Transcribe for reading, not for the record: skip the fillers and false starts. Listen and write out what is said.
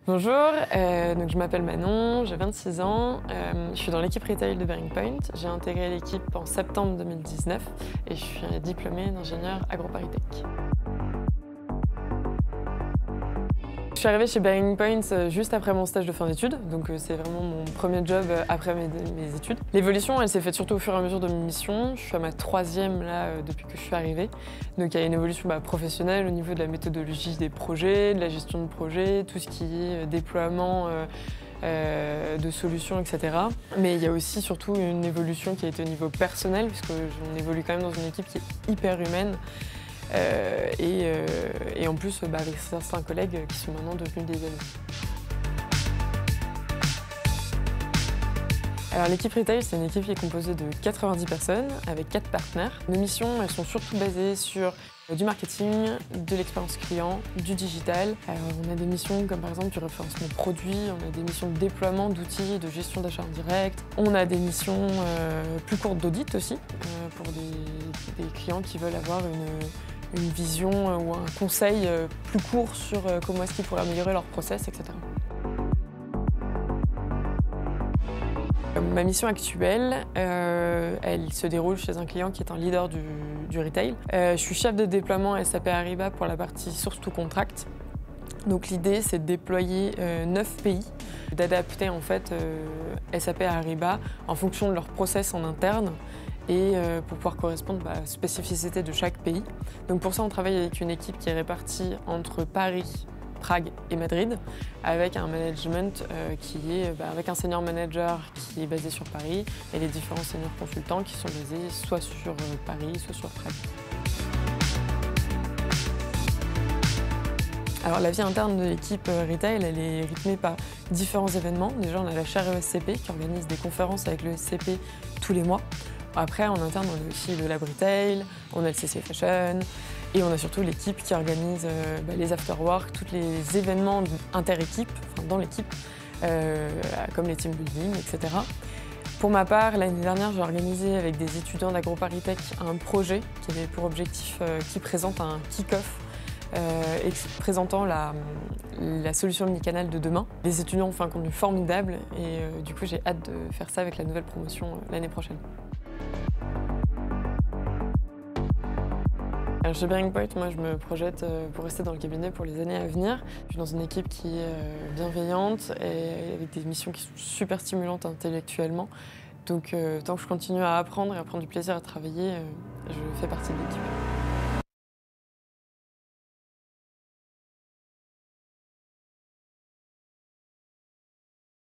Bonjour, donc je m'appelle Manon, j'ai 26 ans, je suis dans l'équipe retail de Bearing Point. J'ai intégré l'équipe en septembre 2019 et je suis diplômée d'ingénieur AgroParisTech. Je suis arrivée chez Bearing Point juste après mon stage de fin d'études, donc c'est vraiment mon premier job après mes études. L'évolution, elle s'est faite surtout au fur et à mesure de mes missions. Je suis à ma troisième là depuis que je suis arrivée. Donc il y a une évolution professionnelle au niveau de la méthodologie des projets, de la gestion de projets, tout ce qui est déploiement de solutions, etc. Mais il y a aussi surtout une évolution qui a été au niveau personnel, puisque on évolue quand même dans une équipe qui est hyper humaine. Et en plus avec certains collègues qui sont maintenant devenus des amis. Alors l'équipe retail, c'est une équipe qui est composée de 90 personnes avec 4 partenaires. Nos missions, elles sont surtout basées sur du marketing, de l'expérience client, du digital. Alors, on a des missions comme par exemple du référencement produit, on a des missions de déploiement d'outils, de gestion d'achat en direct. On a des missions plus courtes d'audit aussi, pour des clients qui veulent avoir une vision ou un conseil plus court sur comment est-ce qu'ils pourraient améliorer leur process, etc. Ma mission actuelle, elle se déroule chez un client qui est un leader du retail. Je suis chef de déploiement SAP Ariba pour la partie Source to Contract. Donc l'idée, c'est de déployer 9 pays, d'adapter en fait SAP Ariba en fonction de leur process en interne et pour pouvoir correspondre à la spécificité de chaque pays. Donc pour ça, on travaille avec une équipe qui est répartie entre Paris, Prague et Madrid, avec un management qui est avec un senior manager qui est basé sur Paris et les différents seniors consultants qui sont basés soit sur Paris, soit sur Prague. Alors la vie interne de l'équipe retail, elle est rythmée par différents événements. Déjà, on a la chaire ESCP qui organise des conférences avec le ESCP tous les mois. Après, en interne, on a aussi le Lab Retail, on a le CC Fashion et on a surtout l'équipe qui organise les after-work, tous les événements inter-équipe, enfin dans l'équipe, comme les team building, etc. Pour ma part, l'année dernière, j'ai organisé avec des étudiants d'AgroParisTech un projet qui avait pour objectif qui présente un kick-off présentant la solution omnicanal de demain. Les étudiants ont fait un contenu formidable et du coup, j'ai hâte de faire ça avec la nouvelle promotion l'année prochaine. Alors chez Bearing Point, moi je me projette pour rester dans le cabinet pour les années à venir. Je suis dans une équipe qui est bienveillante et avec des missions qui sont super stimulantes intellectuellement. Donc tant que je continue à apprendre et à prendre du plaisir à travailler, je fais partie de l'équipe.